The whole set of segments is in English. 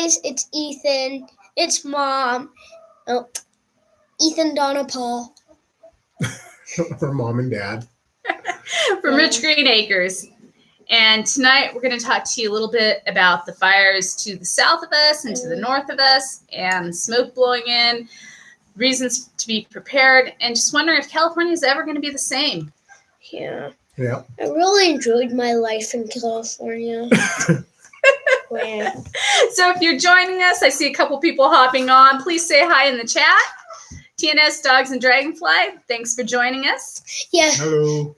guys, it's Ethan. It's Mom. Oh, Ethan, Donna, Paul. Or Mom and Dad. From Rich Green Acres. And tonight we're going to talk to you a little bit about the fires to the south of us and to the north of us and smoke blowing in, reasons to be prepared, and just wondering if California is ever going to be the same. Yeah. Yeah. I really enjoyed my life in California. Yeah. So if you're joining us, I see a couple people hopping on. Please say hi in the chat. TNS Dogs and Dragonfly, thanks for joining us. Yeah. Hello.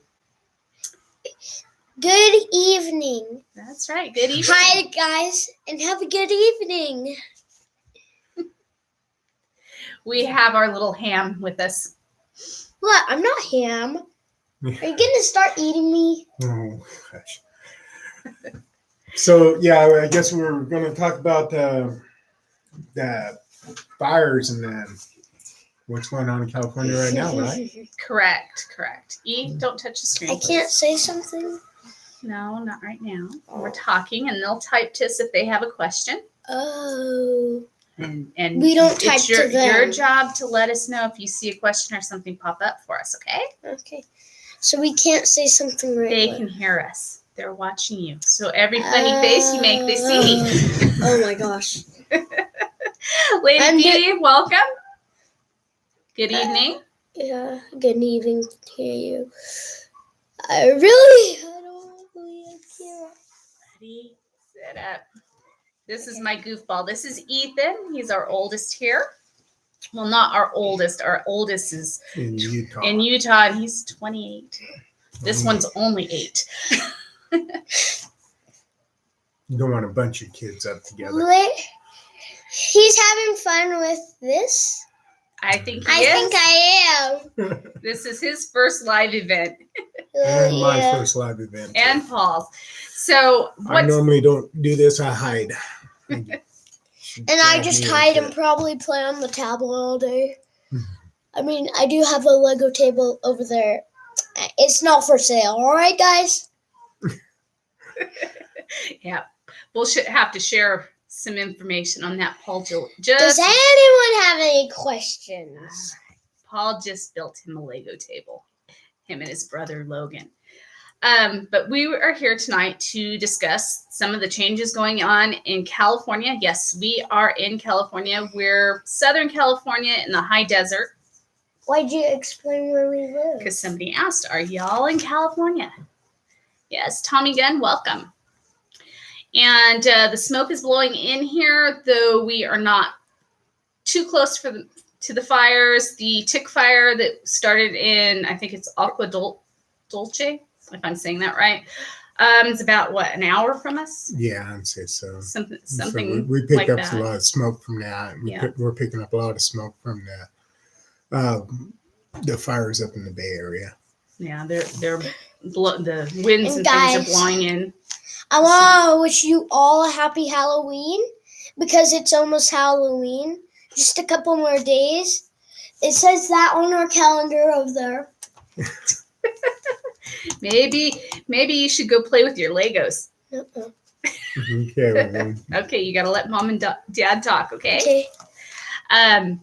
Good evening. That's right. Good evening. Hi, guys, and have a good evening. We have our little ham with us. What? I'm not ham. Are you going to start eating me? Oh, gosh. So, yeah, I guess we're going to talk about the fires and what's going on in California right now, right? Correct. Don't touch the screen. I can't say something. No, not right now. We're talking, and they'll type to us if they have a question. Oh. And we don't type it's your to them. your job to let us know if you see a question or something pop up for us, okay? Okay. So we can't say something right They now. can hear us. They're watching you. So every funny face you make, they see. Oh my gosh. Lady P, welcome. Good evening. Yeah, good evening to you. I don't believe here. Buddy, sit up. This is my goofball. This is Ethan. He's our oldest here. Well, not our oldest. Our oldest is In Utah. in Utah, and he's 28. This one's only 8. You don't want a bunch of kids up together. He's having fun with this. I think I think I am. This is his first live event. And my first live event. Too. And Paul's. So I normally don't do this. I hide. And I just hide and probably play on the tablet all day. I mean, I do have a Lego table over there. It's not for sale. All right, guys? Yeah. We'll have to share some information on that. Paul Does just... anyone have any questions? Paul just built him a Lego table. Him and his brother, Logan. But we are here tonight to discuss some of the changes going on in California. Yes, we are in California. We're Southern California in the high desert. Why'd you explain where we live? Because somebody asked, are y'all in California? Yes, Tommy Gunn, welcome. And the smoke is blowing in here, though we are not too close to the fires. The tick fire that started in, I think it's Aqua Dulce, if I'm saying that right. It's about, what, an hour from us? Yeah, I'd say so. Something so we picked like up that. a lot of smoke from that. We're picking up a lot of smoke from the fires up in the Bay Area. Yeah, the winds and guys, things are blowing in. I want to wish you all a happy Halloween because it's almost Halloween. Just a couple more days. It says that on our calendar over there. Maybe you should go play with your Legos. Okay, okay, you got to let Mom and Dad talk, okay? Okay.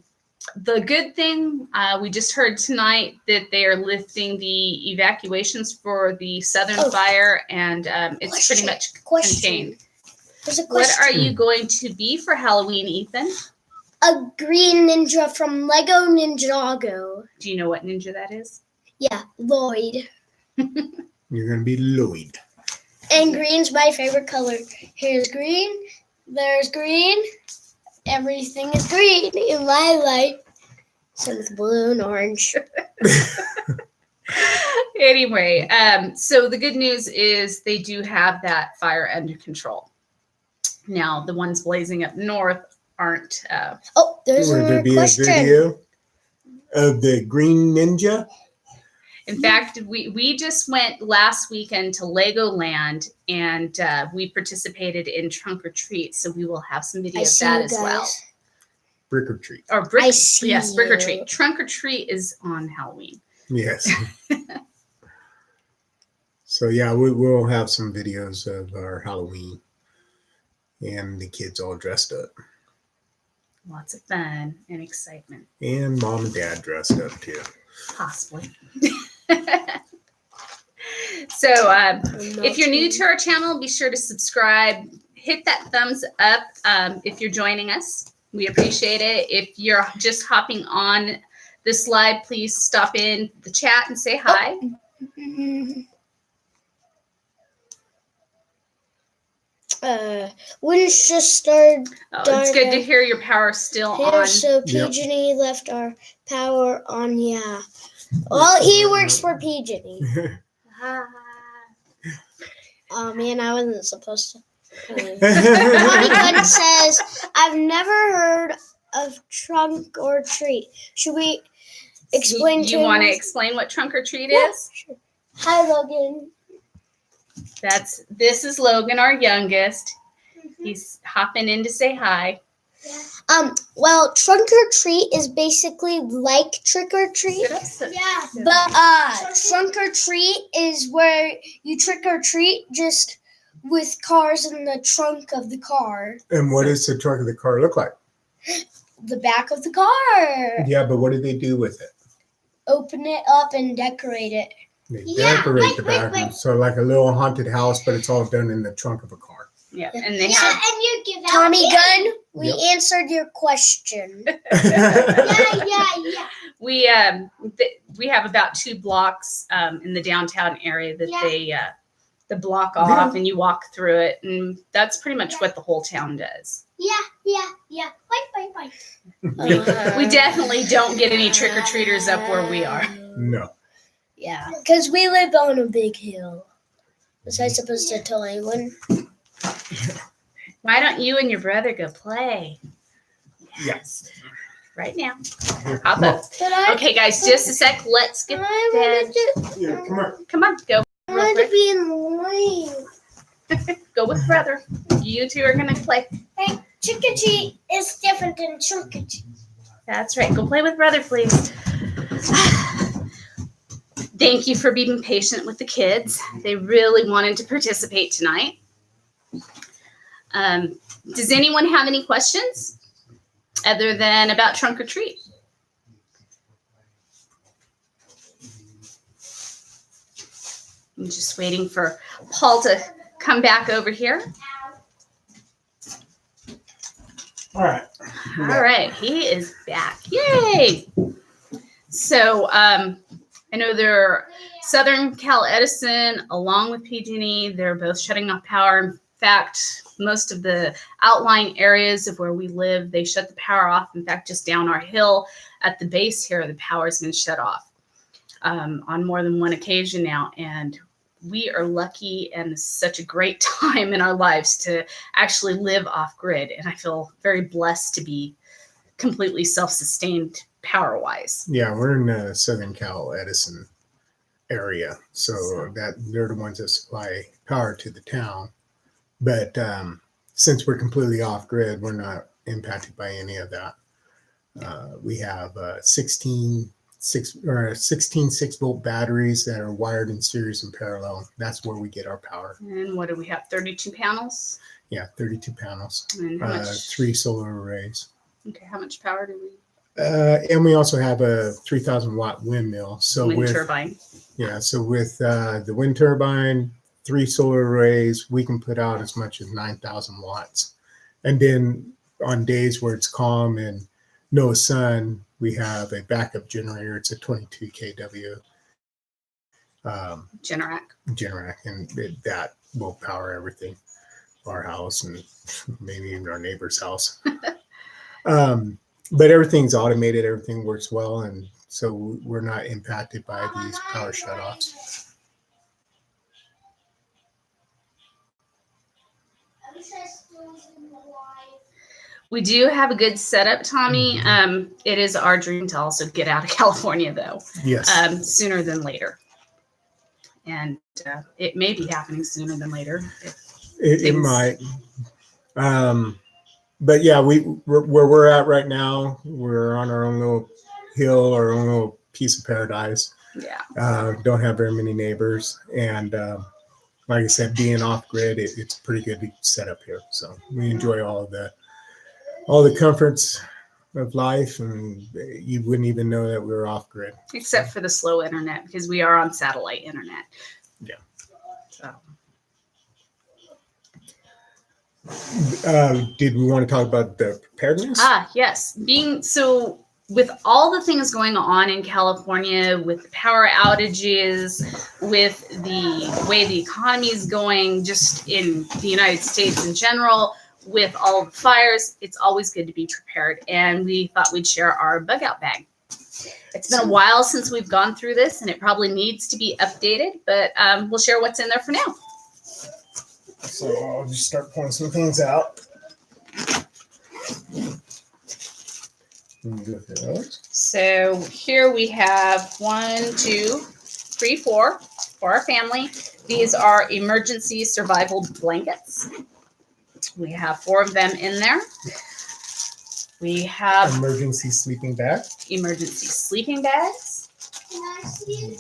The good thing, we just heard tonight that they are lifting the evacuations for the southern fire, and it's pretty much contained. There's a question. What are you going to be for Halloween, Ethan? A green ninja from Lego Ninjago. Do you know what ninja that is? Yeah, Lloyd. You're going to be Lloyd. And green's my favorite color. Here's green. There's green. Everything is green in my life. Some with blue and orange. Anyway, so the good news is they do have that fire under control. Now, the ones blazing up north aren't. There's a question. A video of the green ninja? In fact, we just went last weekend to Legoland, and we participated in Trunk or Treat, so we will have some video of that as well. Brick or Treat. Or Brick or Treat. Trunk or Treat is on Halloween. Yes. So yeah, we'll have some videos of our Halloween. and the kids all dressed up. Lots of fun and excitement. And mom and dad dressed up too. Possibly. So if you're new to our channel, be sure to subscribe. Hit that thumbs up if you're joining us. We appreciate it. If you're just hopping on this live, please stop in the chat and say hi. Winds just started. Oh, it's good to hear your power still Here, on. so PG&E left our power on. Yeah. Well, he works for PG&E. Oh man, I wasn't supposed to. Tommy Gunn says, "I've never heard of trunk or treat. Should we explain to You want to explain what trunk or treat is? Sure. Hi, Logan. This is Logan, our youngest. He's hopping in to say hi. Well, trunk or treat is basically like trick or treat. Yeah. But trunk or treat is where you trick or treat just with cars in the trunk of the car. And what does the trunk of the car look like? The back of the car. Yeah, but what do they do with it? Open it up and decorate it. They decorate the back. So like a little haunted house, but it's all done in the trunk of a car. Yeah, and they have and you give Tommy Gunn, we answered your question. Yeah. We have about 2 blocks in the downtown area that they block off, and you walk through it, and that's pretty much what the whole town does. Yeah. Bye. We definitely don't get any trick-or-treaters up where we are. No. Yeah, because we live on a big hill. Was I supposed to tell anyone? Why don't you and your brother go play? Yes. Right now. Hop up. Okay, guys, just a sec. Let's get Dad. Yeah, come on. Come on, go. I want to be in the lane. Go with brother. You two are gonna play. Hey, trick or treat is different than trunk or treat. That's right. Go play with brother, please. Thank you for being patient with the kids. They really wanted to participate tonight. Does anyone have any questions other than about trunk or treat? I'm just waiting for Paul to come back over here. All right. All right, he is back. Yay! So I know they're Southern Cal Edison along with PG&E. They're both shutting off power. In fact, most of the outlying areas of where we live, they shut the power off. In fact, just down our hill at the base here, the power's been shut off on more than one occasion now. And we are lucky, and it's such a great time in our lives to actually live off grid. And I feel very blessed to be completely self-sustained power-wise. Yeah, we're in the Southern Cal Edison area, so that they're the ones that supply power to the town. But since we're completely off grid, we're not impacted by any of that. We have 16 6-volt batteries that are wired in series and parallel. That's where we get our power. And what do we have? 32 panels? Yeah, 32 panels. And how much? 3 solar arrays. Okay, how much power do we? And we also have a 3,000 watt windmill. So Wind turbine. Yeah, so with the wind turbine, 3 solar arrays, we can put out as much as 9,000 watts. And then on days where it's calm and no sun, we have a backup generator. It's a 22 kW Generac, and that will power everything, our house and maybe even our neighbor's house. But everything's automated, everything works well, and so we're not impacted by these power shutoffs. We do have a good setup, Tommy. It is our dream to also get out of California, though. Yes. Sooner than later. And it may be happening sooner than later. It might. But yeah, where we're at right now, we're on our own little hill, our own little piece of paradise. Yeah. Don't have very many neighbors, and like I said, being off grid, it's pretty good setup here. So we enjoy all the comforts of life, and you wouldn't even know that we were off grid. Except for the slow internet, because we are on satellite internet. Yeah. So. Did we want to talk about the preparedness? Yes. With all the things going on in California, with the power outages, with the way the economy is going, just in the United States in general, with all the fires, it's always good to be prepared. And we thought we'd share our bug out bag. It's been a while since we've gone through this, and it probably needs to be updated, but we'll share what's in there for now. So I'll just start pulling some things out. So here we have 1, 2, 3, 4 for our family. These are emergency survival blankets. We have 4 of them in there. We have emergency sleeping bag. Emergency sleeping bags. Can I see?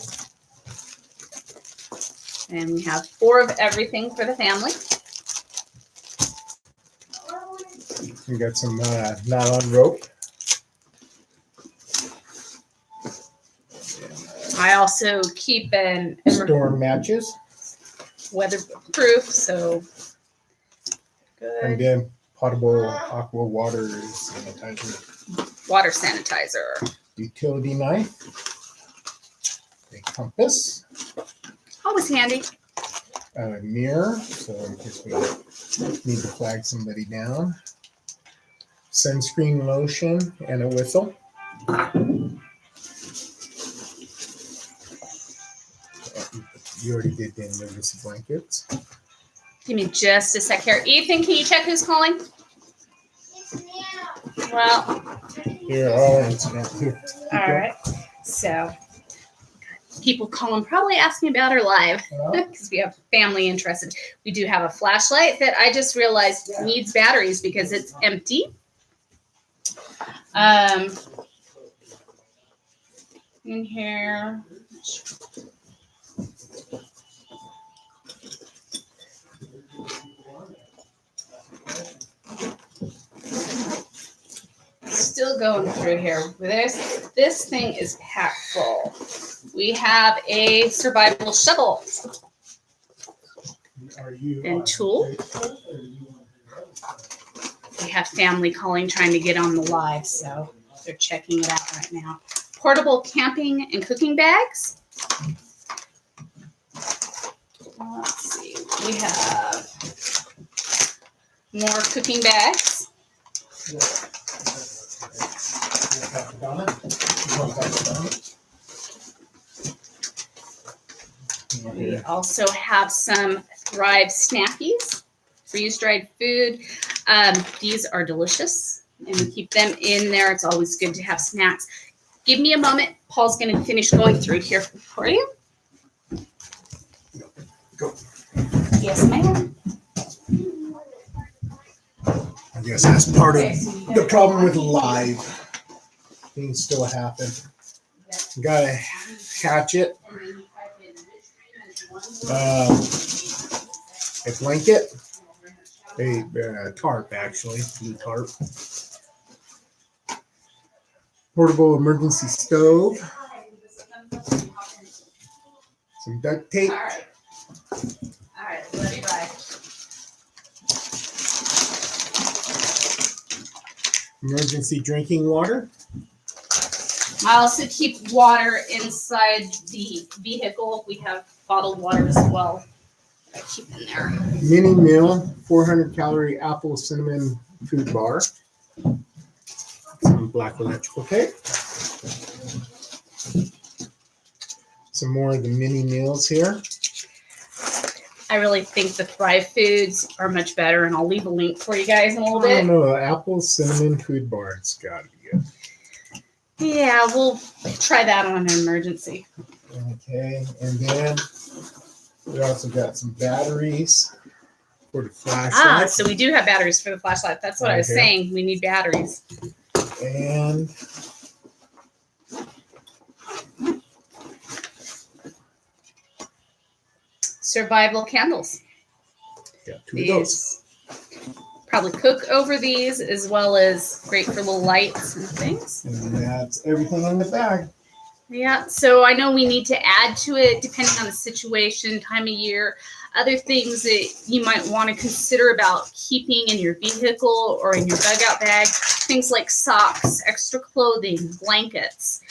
And we have 4 of everything for the family. We got some nylon rope. I also keep an storm matches, weatherproof, so good. And then potable aqua water sanitizer. Water sanitizer. Utility knife. A compass. Always handy. A mirror, so in case we need to flag somebody down. Sunscreen lotion and a whistle. You already did the emergency blankets. Give me just a sec here. Ethan, can you check who's calling? Well, here, I'll answer that too. All right. So, people calling, probably asking about our live because we have family interested. We do have a flashlight that I just realized needs batteries because it's empty. In here. Still going through here. This thing is packed full. We have a survival shovel and tool. We have family calling trying to get on the live, so they're checking it out right now. Portable camping and cooking bags. Let's see. We have more cooking bags. We also have some Thrive Snackies, freeze-dried food. These are delicious, and we keep them in there. It's always good to have snacks. Give me a moment. Paul's going to finish going through here for you. Go. Yes, ma'am. I guess that's part of the problem with live. Things still happen. Got a hatchet, a blanket, a tarp actually, blue tarp, portable emergency stove, some duct tape. All right, let me ride. Emergency drinking water. I also keep water inside the vehicle. We have bottled water as well. I keep in there. Mini meal, 400 calorie apple cinnamon food bar. Some black electrical tape. Some more of the mini meals here. I really think the Thrive Foods are much better, and I'll leave a link for you guys in a little I bit. don't know, apple cinnamon food bar. It's got to be good. Yeah, we'll try that on an emergency. Okay, and then we also got some batteries for the flashlight. So we do have batteries for the flashlight. That's what I was saying. We need batteries. And survival candles. Yeah, two of those. Probably cook over these, as well as great for little lights and things. And that's everything in the bag. Yeah, so I know we need to add to it depending on the situation, time of year, other things that you might want to consider about keeping in your vehicle or in your bug out bag. Things like socks, extra clothing, blankets.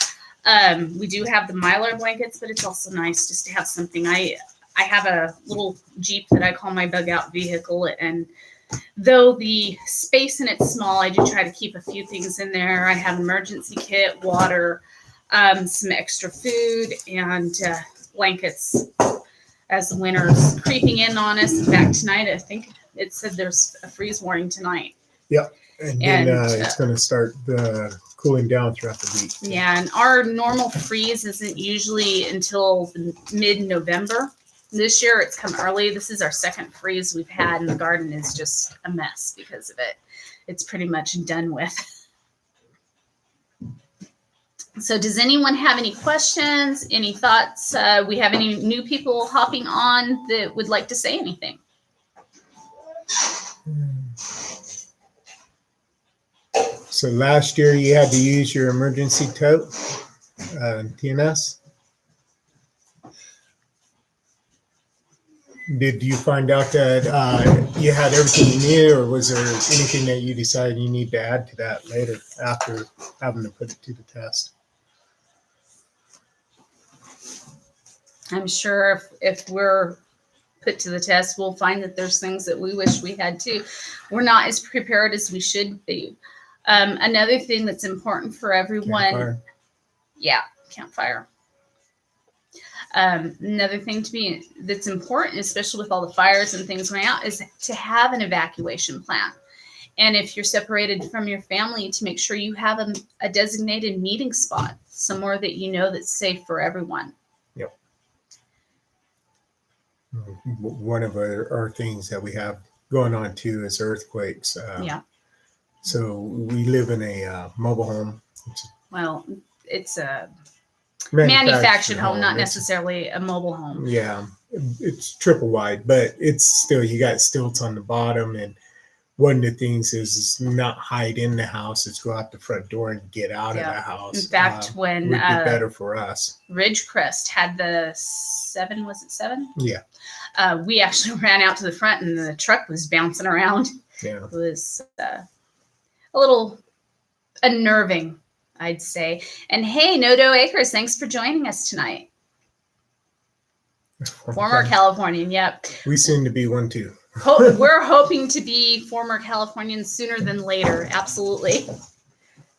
We do have the Mylar blankets, but it's also nice just to have something. I have a little Jeep that I call my bug out vehicle, and though the space in it's small, I do try to keep a few things in there. I have an emergency kit, water, some extra food, and blankets as the winter's creeping in on us. In fact, tonight, I think it said there's a freeze warning tonight. Yep. And then it's going to start cooling down throughout the week. Yeah, and our normal freeze isn't usually until mid-November. This year, it's come early. This is our second freeze we've had, and the garden is just a mess because of it. It's pretty much done with. So does anyone have any questions, any thoughts? We have any new people hopping on that would like to say anything? So last year you had to use your emergency tote, TNS. Did you find out that you had everything you needed, or was there anything that you decided you need to add to that later after having to put it to the test? I'm sure if we're put to the test, we'll find that there's things that we wish we had too. We're not as prepared as we should be. Another thing that's important for everyone. Campfire. Yeah, campfire. Another thing that's important, especially with all the fires and things going out, is to have an evacuation plan. And if you're separated from your family, to make sure you have a designated meeting spot, somewhere that you know that's safe for everyone. Yep. One of our things that we have going on too is earthquakes. Yeah. So we live in a mobile home. Well, it's a manufactured home, not necessarily a mobile home. Yeah, it's triple wide, but it's still, you got stilts on the bottom. And one of the things is not hide in the house, it's go out the front door and get out of the house. In fact, when would be better for us. Ridgecrest had the 7, was it 7? Yeah. We actually ran out to the front and the truck was bouncing around. Yeah. It was a little unnerving, I'd say. And hey, No-Do Acres, thanks for joining us tonight. Former Californian, yep. We seem to be one too. We're hoping to be former Californians sooner than later. Absolutely.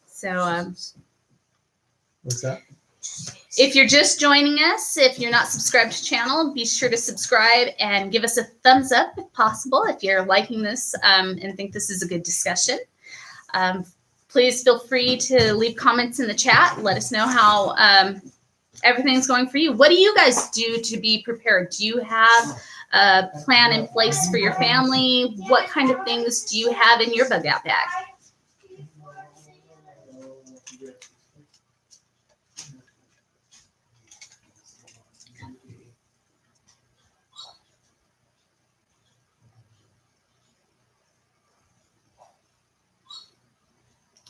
So, what's that? If you're just joining us, if you're not subscribed to the channel, be sure to subscribe and give us a thumbs up if possible, if you're liking this and think this is a good discussion. Please feel free to leave comments in the chat. Let us know how everything's going for you. What do you guys do to be prepared? Do you have a plan in place for your family? What kind of things do you have in your bug out bag?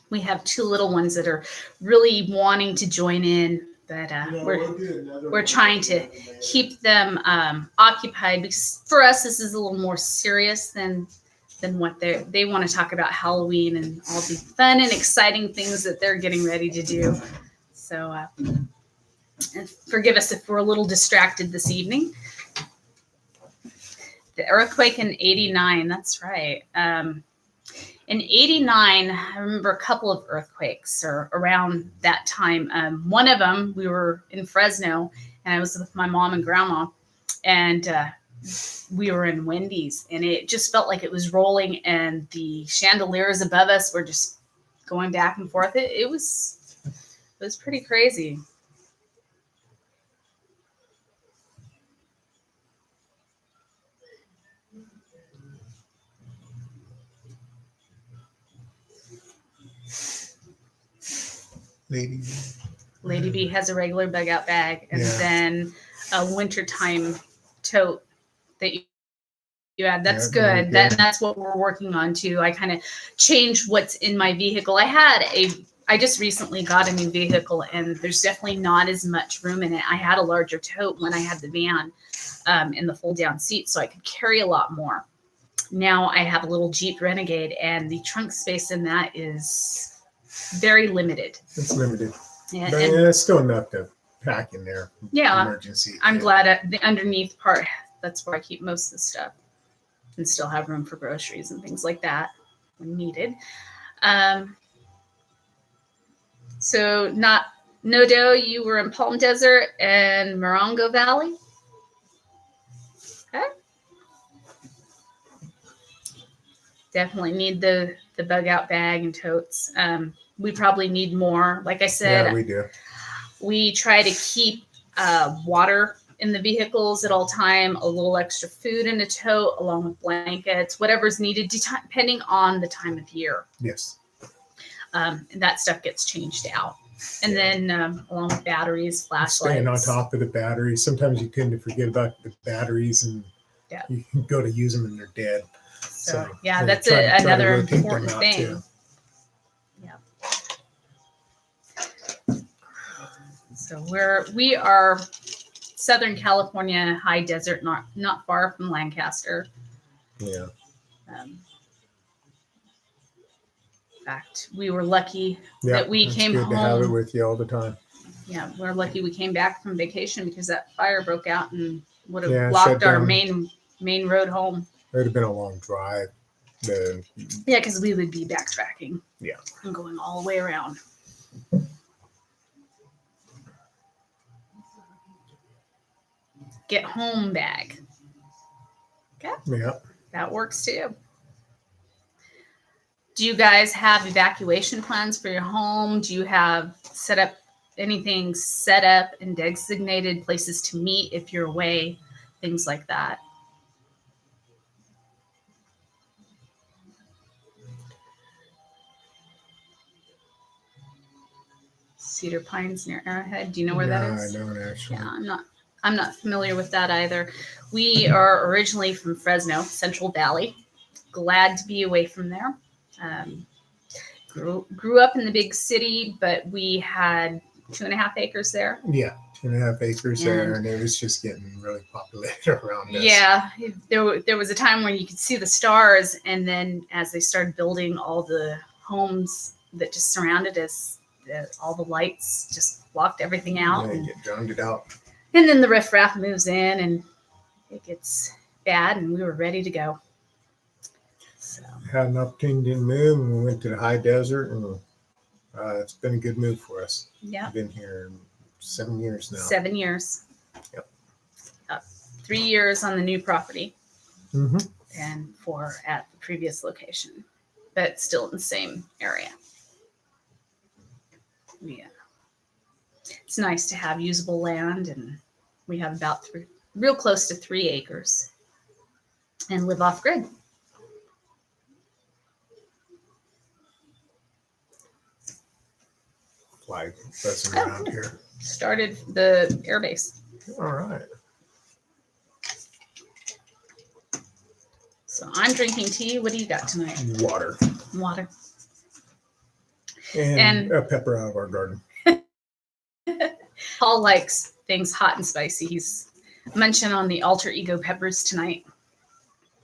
We have 2 little ones that are really wanting to join in, but we're trying to keep them occupied, because for us this is a little more serious than what they want to talk about Halloween and all the fun and exciting things that they're getting ready to do. So forgive us if we're a little distracted this evening. The earthquake in '89, that's right. In '89, I remember a couple of earthquakes or around that time. One of them, we were in Fresno, and I was with my mom and grandma, and we were in Wendy's, and it just felt like it was rolling, and the chandeliers above us were just going back and forth. It was pretty crazy. Lady B has a regular bug out bag, and then a wintertime tote that you had. That's Yeah, good. very good. That's what we're working on too. I kind of changed what's in my vehicle. I just recently got a new vehicle, and there's definitely not as much room in it. I had a larger tote when I had the van in the fold down seat, so I could carry a lot more. Now I have a little Jeep Renegade, and the trunk space in that is very limited. It's limited. And, But and it's still enough to pack in there. Yeah. Emergency. I'm glad the underneath part, that's where I keep most of the stuff, and still have room for groceries and things like that when needed. So Nodo, you were in Palm Desert and Morongo Valley. Okay. Definitely need the bug out bag and totes. We probably need more. Like I said, Yeah, we do. We try to keep water in the vehicles at all time, a little extra food in a tote, along with blankets, whatever's needed, depending on the time of year. Yes. And that stuff gets changed out. And then along with batteries, flashlights. Staying on top of the batteries. Sometimes you tend to forget about the batteries, and you can go to use them and they're dead. So yeah, that's try to another rotate them important out, thing. too. Yeah. So we are Southern California, high desert, not far from Lancaster. Yeah. In fact, we were lucky that we came home. It's good to have it with you all the time. Yeah, we're lucky we came back from vacation, because that fire broke out and would have Yeah, blocked our shut main road home. It would have been a long drive. Yeah, because we would be backtracking. Yeah. And going all the way around. Get home bag. Okay. Yeah. That works too. Do you guys have evacuation plans for your home? Do you have anything set up and designated places to meet if you're away? Things like that. Cedar Pines near Arrowhead. Do you know where that is? I don't actually. Yeah, I'm not familiar with that either. We are originally from Fresno, Central Valley. Glad to be away from there. Grew up in the big city, but we had 2.5 acres there. Yeah, 2.5 acres there, and it was just getting really populated around us. Yeah, there was a time when you could see the stars, and then as they started building all the homes that just surrounded us, all the lights just blocked everything out. Yeah, you drowned it out. And then the riffraff moves in, and it gets bad, and we were ready to go. So. Had an opportunity to move, and we went to the high desert, and it's been a good move for us. Yeah. I've been here 7 years now. 7 years. Yep. 3 years on the new property. Mm-hmm. And 4 at the previous location, but still in the same area. Yeah. It's nice to have usable land, and we have about real close to 3 acres, and live off grid. Flag buzzing around here. Started the airbase. All right. So I'm drinking tea. What do you got tonight? Water. Water. And a pepper out of our garden. Paul likes things hot and spicy. He's munching on the alter ego peppers tonight.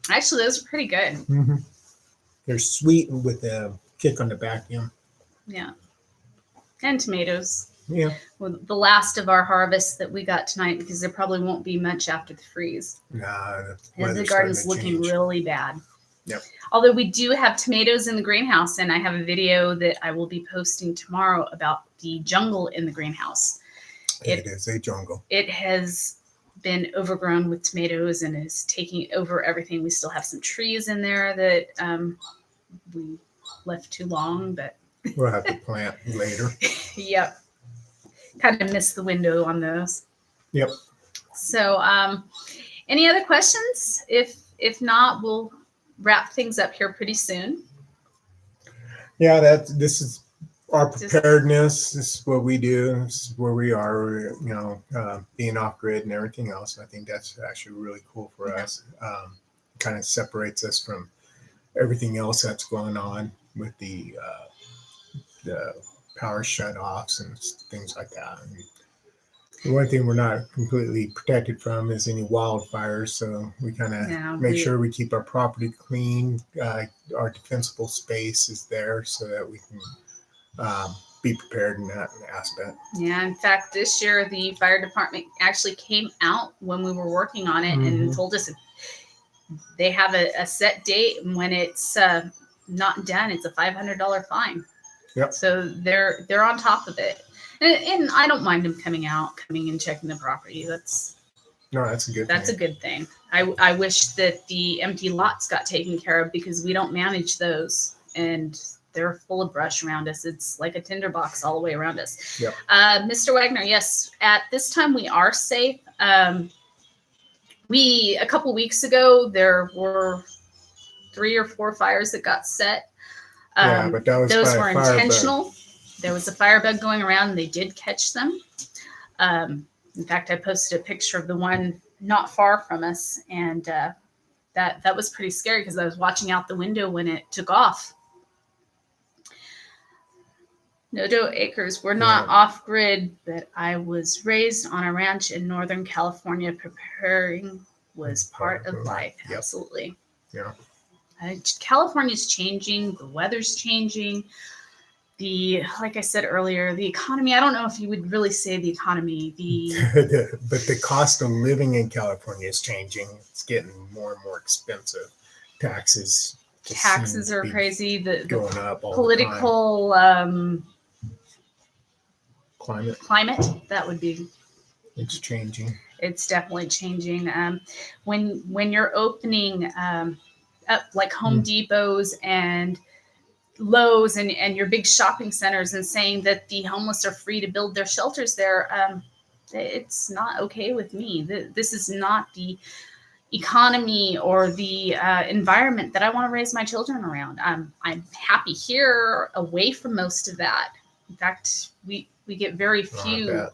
Actually, those are pretty good. Mm-hmm. They're sweet with a kick on the back end. Yeah. And tomatoes. Yeah. Well, the last of our harvest that we got tonight, because there probably won't be much after the freeze. Nah, the garden's looking really bad. Yep. Although we do have tomatoes in the greenhouse, and I have a video that I will be posting tomorrow about the jungle in the greenhouse. It is a jungle. It has been overgrown with tomatoes and is taking over everything. We still have some trees in there that we left too long, but we'll have to plant later. Yep. Kind of missed the window on those. Yep. So any other questions? If not, we'll wrap things up here pretty soon. Yeah, this is our Just- preparedness is what we do. This is where we are. Being off grid and everything else. I think that's actually really cool for Yeah. us. Kind of separates us from everything else that's going on with the power shut-offs and things like that. And the one thing we're not completely protected from is any wildfires, so we kind of Yeah, make sure we keep our property clean. Our defensible space is there so that we can be prepared in that aspect. Yeah, in fact, this year the fire department actually came out when we were working on it and Mhm. told us they have a set date, and when it's not done, it's a $500 fine. Yep. So they're on top of it, and I don't mind them coming and checking the property. That's a good a thing. good thing. I wish that the empty lots got taken care of because we don't manage those, and they're full of brush around us. It's like a tinderbox all the way around us. Yep. Mr. Wagner, yes, at this time we are safe. A couple weeks ago, there were 3 or 4 fires that got set. But that was those by a were firebug. intentional. There was a firebug going around, and they did catch them. In fact, I posted a picture of the one not far from us, and that was pretty scary because I was watching out the window when it took off. No acres. We're not off grid, but I was raised on a ranch in Northern California. Preparing was part of life. Yep. Absolutely. Yeah. California's changing. The weather's changing. Like I said earlier, the economy. I don't know if you would really say the economy. But the cost of living in California is changing. It's getting more and more expensive. Taxes are crazy. The going up all political the time. Climate that would be. It's changing. It's definitely changing. When you're opening up like Home Depots and Lowe's and your big shopping centers and saying that the homeless are free to build their shelters there, it's not okay with me. This is not the economy or the environment that I want to raise my children around. I'm happy here away from most of that. In fact, we get very few.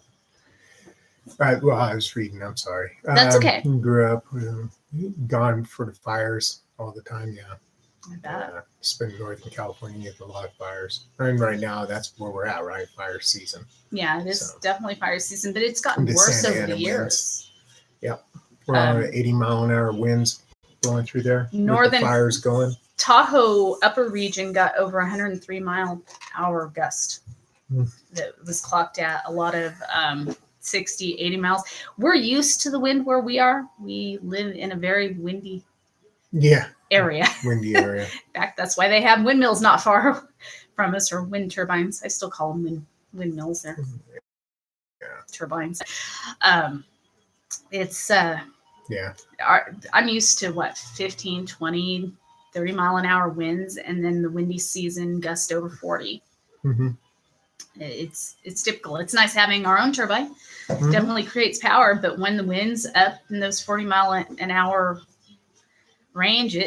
I was reading. I'm sorry. That's okay. Grew up, gone for the fires all the time. Yeah. I bet. Spent Northern California, you get a lot of fires. And right now, that's where we're at, right? Fire season. Yeah, it is definitely fire season, but it's gotten worse over the years. Yep. We're on 80-mile-an-hour winds blowing through there. Northern with the fires going. Tahoe upper region got over 103-mile-an-hour gust. That was clocked at a lot of 60, 80 miles. We're used to the wind where we are. We live in a very windy area. Windy area. In fact, that's why they have windmills not far from us, or wind turbines. I still call them windmills. They're turbines. It's I'm used to 15, 20, 30 mile an hour winds, and then the windy season gust over 40. Mm-hmm. It's typical. It's nice having our own turbine. Definitely creates power, but when the wind's up in those 40 mile an hour range,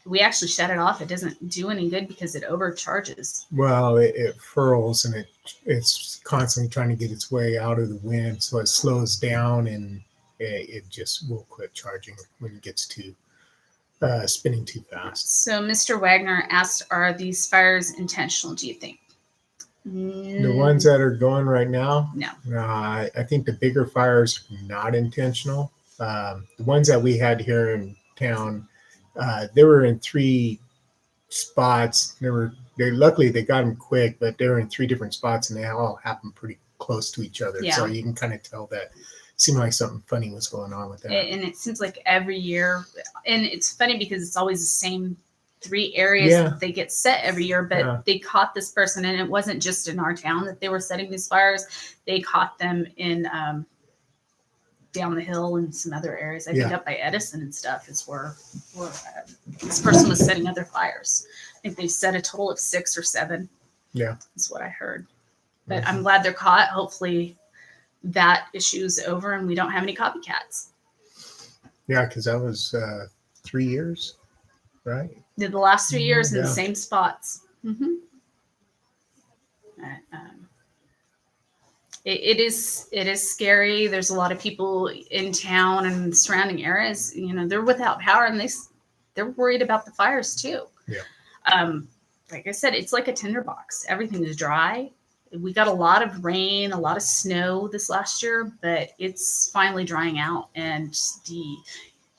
we actually shut it off. It doesn't do any good because it overcharges. Well, it furls and it's constantly trying to get its way out of the wind, so it slows down and it just will quit charging when it gets too spinning too fast. So Mr. Wagner asked, are these fires intentional, do you think? The ones that are going right now? No. I think the bigger fires are not intentional. The ones that we had here in town, they were in 3 spots. Luckily they got them quick, but they were in 3 different spots and they all happened pretty close to each other. Yeah. So you can kind of tell that it seemed like something funny was going on with that. And it seems like every year, and it's funny because it's always the same 3 areas that they get set every year, but they caught this person, and it wasn't just in our town that they were setting these fires. They caught them in down the hill and some other areas. I think up by Edison and stuff is where this person was setting other fires. I think they set a total of 6 or 7. Yeah, is what I heard. But I'm glad they're caught. Hopefully that issue's over and we don't have any copycats. Yeah, because that was 3 years, right? Did the last 3 years in the same spots. It is scary. There's a lot of people in town and surrounding areas. They're without power, and they're worried about the fires too. Yeah. Like I said, it's like a tinderbox. Everything is dry. We got a lot of rain, a lot of snow this last year, but it's finally drying out, and the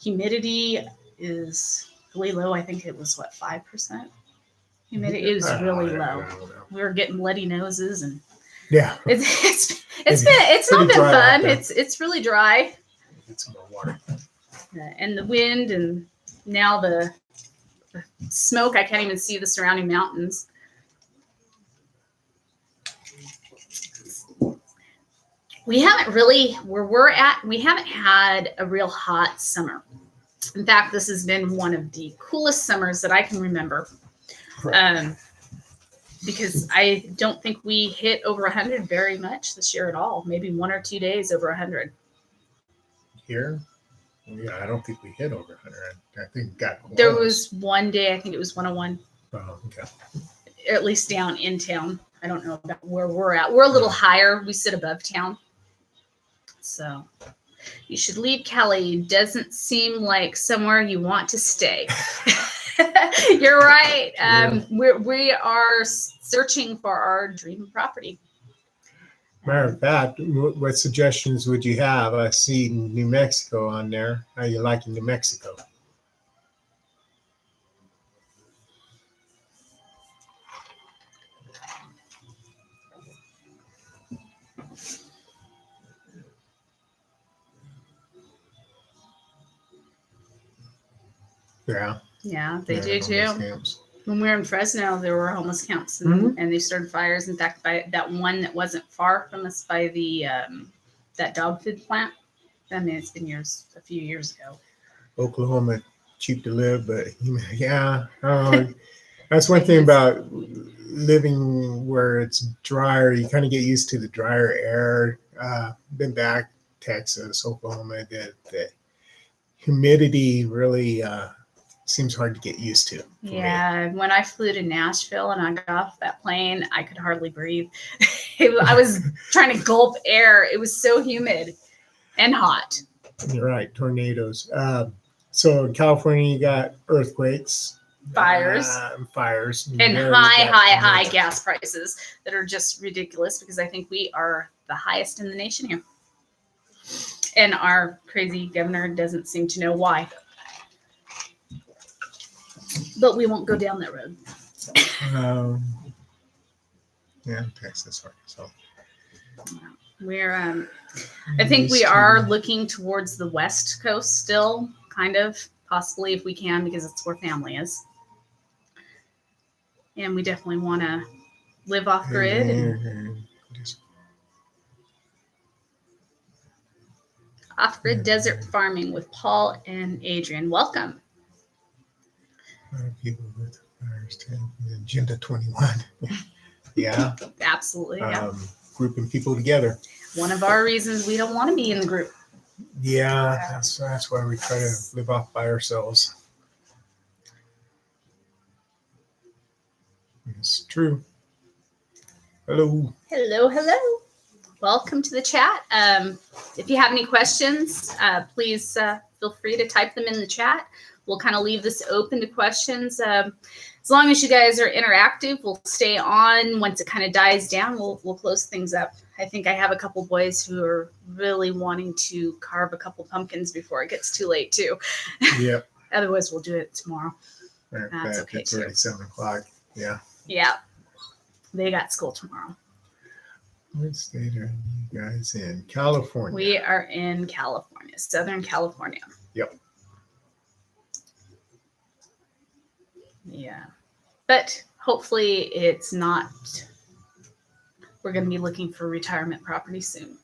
humidity is really low. I think it was 5%. Humidity. It was really low. We were getting bloody noses, and yeah, it's not been fun. It's really dry. Get some more water. And the wind, and now the smoke. I can't even see the surrounding mountains. We haven't really, where we're at, we haven't had a real hot summer. In fact, this has been one of the coolest summers that I can remember. Right. Because I don't think we hit over 100 very much this year at all. Maybe 1 or 2 days over 100. Here? Yeah, I don't think we hit over 100. I think it got close. There was one day, I think it was 101. Oh, okay. At least down in town. I don't know about where we're at. We're a little higher. We sit above town. So you should leave Cali. Doesn't seem like somewhere you want to stay. You're right. We are searching for our dream property. Matter of fact, what suggestions would you have? I see New Mexico on there. How you liking New Mexico? Yeah. Yeah, they do too. Camps. When we were in Fresno, there were homeless camps, and they started fires. In fact, by that one that wasn't far from us, by the that dog food plant. I mean, it's been a few years ago. Oklahoma, cheap to live, but yeah, that's one thing about living where it's drier. You kind of get used to the drier air. Been back Texas, Oklahoma, the humidity really seems hard to get used to. Yeah, when I flew to Nashville and I got off that plane, I could hardly breathe. I was trying to gulp air. It was so humid and hot. You're right, tornadoes. So in California, you got earthquakes, Fires, and high gas prices that are just ridiculous, because I think we are the highest in the nation here. And our crazy governor doesn't seem to know why. But we won't go down that road. Yeah, Texas, Arkansas. We're, I think we are looking towards the West Coast still, kind of, possibly if we can, because it's where family is. And we definitely want to live off grid. Off-grid desert farming with Paul and Adrian. Welcome. People with Agenda 21. Yeah. Absolutely. Yeah. Grouping people together. One of our reasons we don't want to be in the group. Yeah, that's why we try to live off by ourselves. It's true. Hello. Hello. Welcome to the chat. If you have any questions, please feel free to type them in the chat. We'll kind of leave this open to questions. As long as you guys are interactive, we'll stay on. Once it kind of dies down, we'll close things up. I think I have a couple boys who are really wanting to carve a couple pumpkins before it gets too late too. Yep. Otherwise, we'll do it tomorrow. That's okay too. It's 7 o'clock. Yeah. Yeah. They got school tomorrow. What state are you guys in? California. We are in California, Southern California. Yep. Yeah. But hopefully it's not, we're going to be looking for retirement property soon.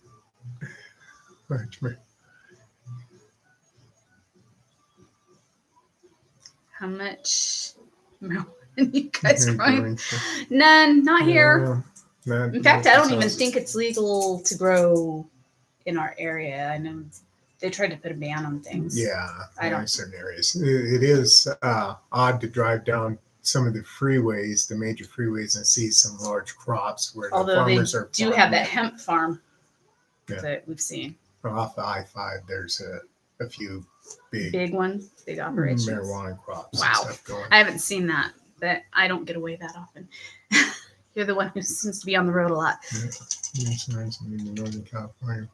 How much marijuana you guys growing? None, not here. In fact, I don't even think it's legal to grow in our area. I know they tried to put a ban on things. Yeah, I don't. in certain areas. It is odd to drive down some of the freeways, the major freeways, and see some large crops where the Although they farmers are do have that hemp farm Yeah. that we've seen. off the I-5. There's a few big Big operations. marijuana crops Wow. and stuff going. I haven't seen that, but I don't get away that often. You're the one who seems to be on the road a lot. Yeah. It's nice in Northern California.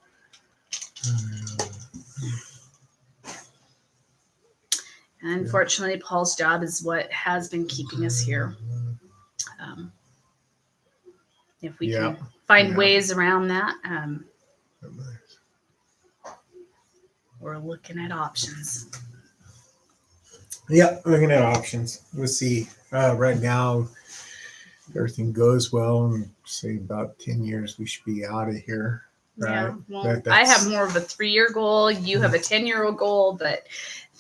And unfortunately, Paul's job is what has been keeping us here. If we can find ways around that, we're looking at options. Yeah, looking at options. We'll see. Right now, if everything goes well, in say about 10 years, we should be out of here. Right? Yeah, well, I have more of a 3-year goal. You have a 10-year goal, but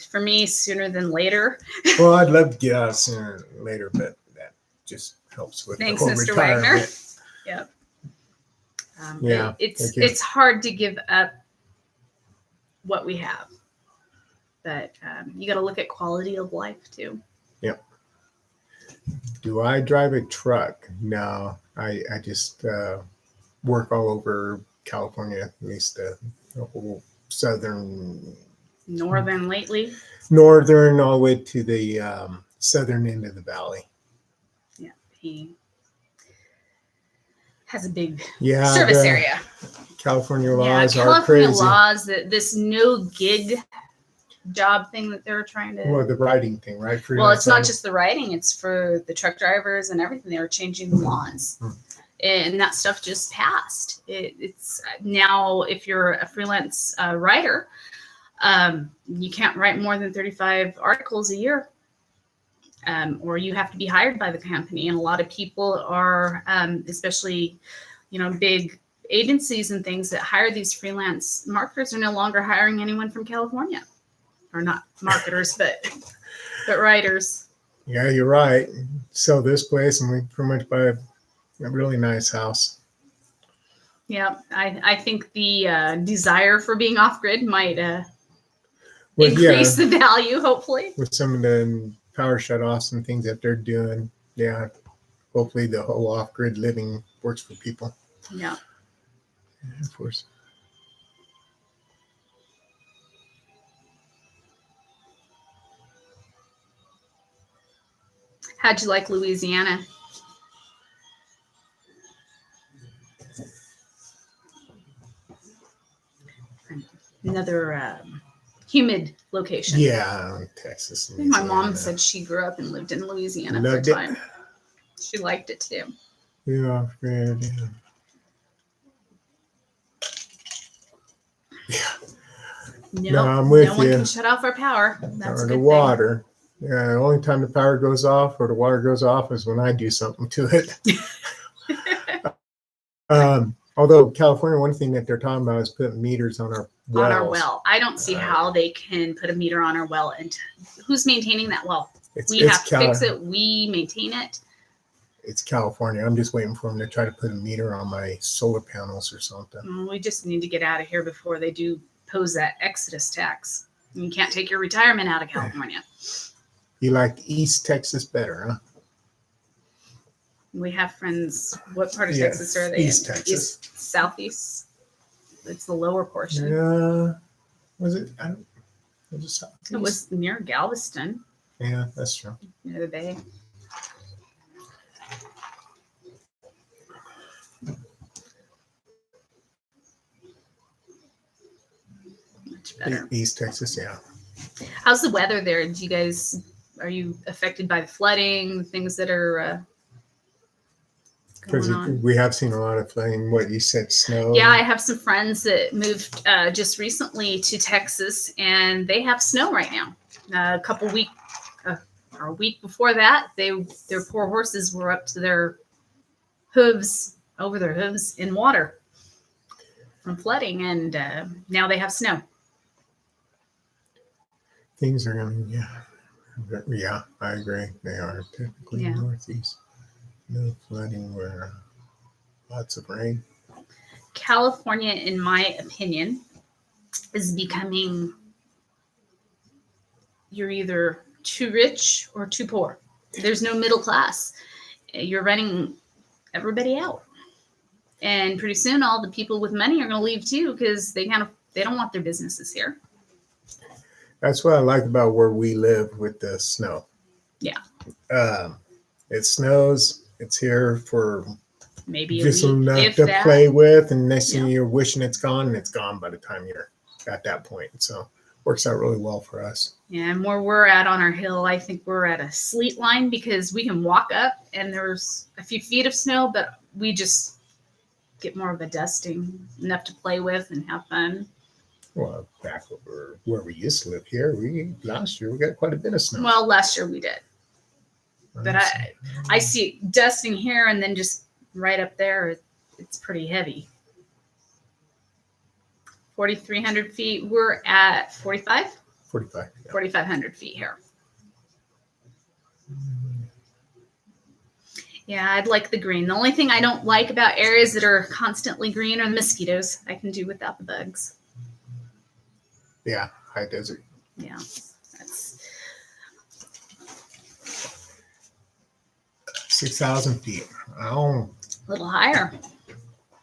for me, sooner than later. Well, I'd love to get out sooner than later, but that just helps with Thanks, the whole Mr. retirement. Wagner. Yep. It's hard to give up what we have, but you got to look at quality of life too. Yep. Do I drive a truck? No, I just work all over California, at least the whole northern lately. Northern, all the way to the southern end of the valley. Yeah, he has a big Yeah, service area. California laws are California crazy. laws, that this no gig job thing that they're trying to. Well, the writing thing, right? Well, it's not just the writing; it's for the truck drivers and everything. They were changing the laws, and that stuff just passed. It's now, if you're a freelance writer, you can't write more than 35 articles a year, or you have to be hired by the company. And a lot of people are, especially, big agencies and things that hire these freelance marketers, are no longer hiring anyone from California, or not marketers, but writers. Yeah, you're right. Sell this place and we pretty much buy a really nice house. Yeah, I think the desire for being off grid might increase the value, hopefully. With some of the power shutoffs and things that they're doing, hopefully the whole off grid living works for people. Yeah. Of course. How'd you like Louisiana? Another humid location. Yeah, Texas. I think my mom said she grew up and lived in Louisiana for a time. She liked it too. Yeah, good. Yeah. No, I'm with no one you. can shut off our power. That's or a the good water. Yeah, the only time the power goes off or the water goes off is when I do something to it. Although California, one thing that they're talking about is putting meters on our wells. On our well. I don't see how they can put a meter on our well. And who's maintaining that well? We have to fix it. We maintain it. It's California. I'm just waiting for them to try to put a meter on my solar panels or something. We just need to get out of here before they do pose that exodus tax. You can't take your retirement out of California. You like East Texas better, huh? We have friends. What part of Texas are they East in? Texas. Southeast. It's the lower portion. Yeah. Was it? Was it southeast? It was near Galveston. Yeah, that's true. Near the bay. Much better. East Texas, yeah. How's the weather there? Are you affected by the flooding, things that are Because going on? we have seen a lot of flooding. What you said, snow? Yeah, I have some friends that moved just recently to Texas, and they have snow right now. A week before that, their poor horses were up to their hooves, over their hooves in water from flooding, and now they have snow. Things are going to, yeah, I agree. They are typically northeast. No flooding, where lots of rain. California, in my opinion, is becoming, you're either too rich or too poor. There's no middle class. You're renting everybody out. And pretty soon all the people with money are going to leave too because they don't want their businesses here. That's what I like about where we live with the snow. Yeah. It snows. It's here for Maybe just a week, enough if to that. play with, and next thing Yeah. you're wishing it's gone, and it's gone by the time you're at that point. So works out really well for us. Yeah, and where we're at on our hill, I think we're at a sleet line because we can walk up and there's a few feet of snow, but we just get more of a dusting, enough to play with and have fun. Well, back over where we used to live here, last year we got quite a bit of snow. Well, last year we did. But I see dusting here and then just right up there, it's pretty heavy. 4,300 feet. We're at 45? 45. Yeah. 4,500 feet here. Yeah, I'd like the green. The only thing I don't like about areas that are constantly green are the mosquitoes. I can do without the bugs. Yeah, high desert. Yeah, that's 6,000 feet. Oh, a little higher.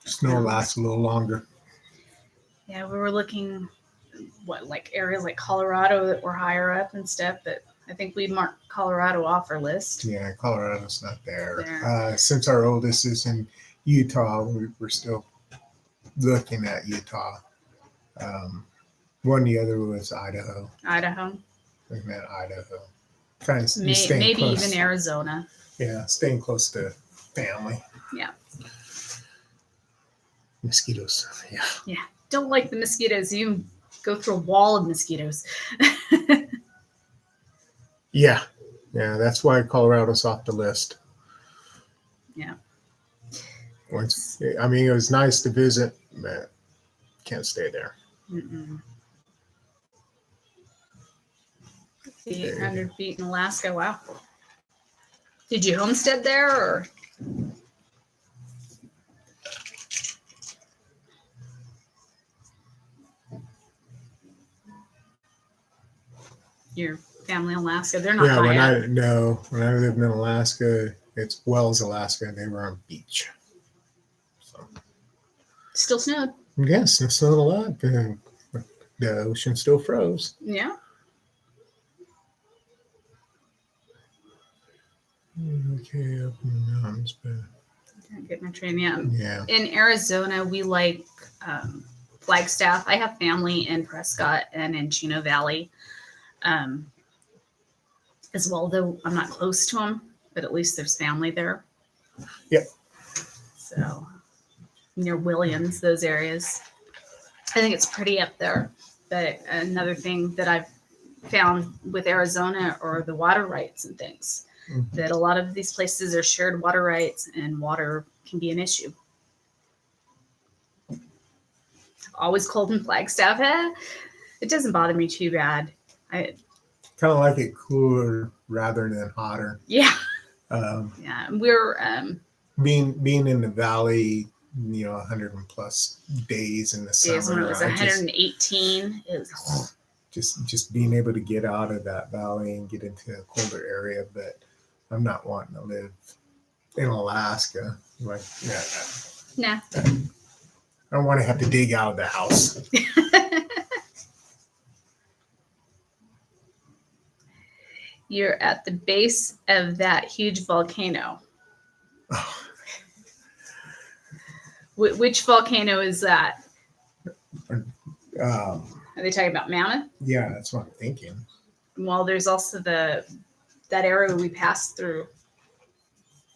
snow lasts a little longer. Yeah, we were looking like areas like Colorado that were higher up and stuff, but I think we marked Colorado off our list. Yeah, Colorado's not there. Since our oldest is in Utah, we're still looking at Utah. The other was Idaho. Idaho. Looking at Idaho. Trying to Maybe close. even Arizona. Yeah, staying close to family. Yeah. Mosquitoes. Yeah. Yeah. Don't like the mosquitoes. You go through a wall of mosquitoes. Yeah. Yeah, that's why Colorado's off the list. Yeah. It was nice to visit, but can't stay there. 800 feet in Alaska. Wow. Did you homestead there or? Your family in Alaska, they're not high up. When I lived in Alaska, it's Wells, Alaska. They were on beach. So Still snowed. yes, it snowed a lot. The ocean still froze. Yeah. Okay, up in the mountains, but Can't get my train yet. yeah. In Arizona, we like Flagstaff. I have family in Prescott and in Chino Valley as well, though I'm not close to them, but at least there's family there. Yep. So near Williams, those areas. I think it's pretty up there. But another thing that I've found with Arizona are the water rights and things. Mhm. That a lot of these places are shared water rights and water can be an issue. Always cold in Flagstaff. It doesn't bother me too bad. Kind of like it cooler rather than hotter. Yeah. Um, Yeah. We're being in the valley, 100 and plus days in the days when summer. it was 118. It was, Just being able to get out of that valley and get into a colder area, but I'm not wanting to live in Alaska. Like, nah. I don't want to have to dig out of the house. You're at the base of that huge volcano. Which volcano is that? Are they talking about Mammoth? Yeah, that's what I'm thinking. Well, there's also that area we passed through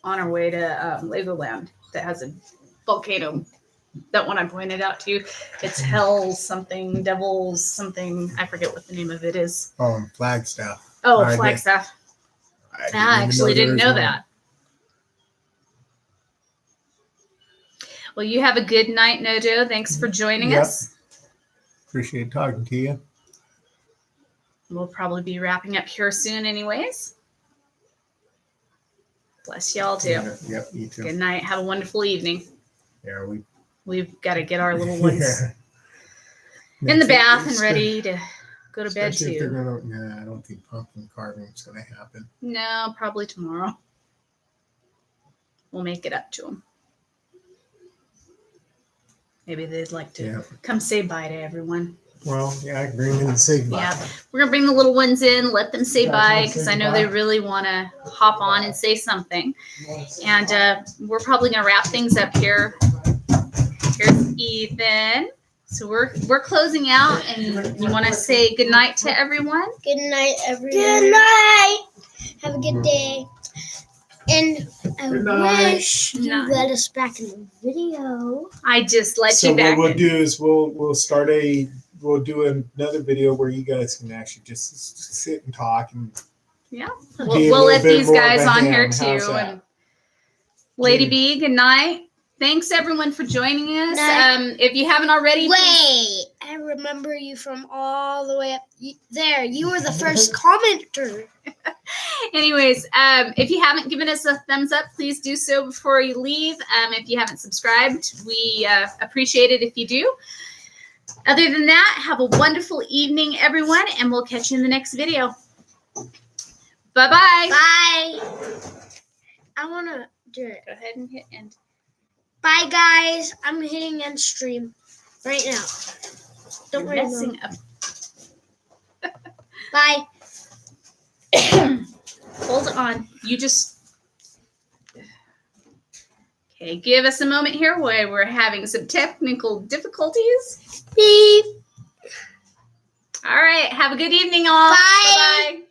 on our way to Legoland that has a volcano. That one I pointed out to you. It's Hell something, Devils something. I forget what the name of it is. Oh, in Flagstaff. Oh, Flagstaff. I actually didn't know that. Well, you have a good night, Nojo. Thanks for joining us. Appreciate talking to you. We'll probably be wrapping up here soon anyways. Bless y'all too. Yep, you too. Good night. Have a wonderful evening. Yeah, We've got to get our little ones in the bath and ready to go to bed Especially if they're to. gonna, I don't think pumpkin carving is gonna happen. No, probably tomorrow. We'll make it up to them. Maybe they'd like to come say bye to everyone. Well, yeah, I can bring them and say bye. Yeah, we're gonna bring the little ones in, let them say bye because I know they really want to hop on and say something. And we're probably gonna wrap things up here. Here's Ethan. So we're closing out, and you want to say good night to everyone? Good night, everyone. Good night. Have a good day. And I wish you let us back in the video. I just let So you back. what we'll do is we'll do another video where you guys can actually just sit and talk and We'll let these guys on here How's too. that? And Lady B, good night. Thanks everyone for joining us. If you haven't already, wait, I remember you from all the way up there. You were the first commenter. Anyways, if you haven't given us a thumbs up, please do so before you leave. If you haven't subscribed, we appreciate it if you do. Other than that, have a wonderful evening, everyone, and we'll catch you in the next video. Bye-bye. Bye. I want to do it. Go ahead and hit end. Bye, guys. I'm hitting end stream right now. Don't worry. Messing up. Bye. Hold on. You just... Okay, give us a moment here where we're having some technical difficulties. Beep. All right. Have a good evening, all. Bye. Bye-bye.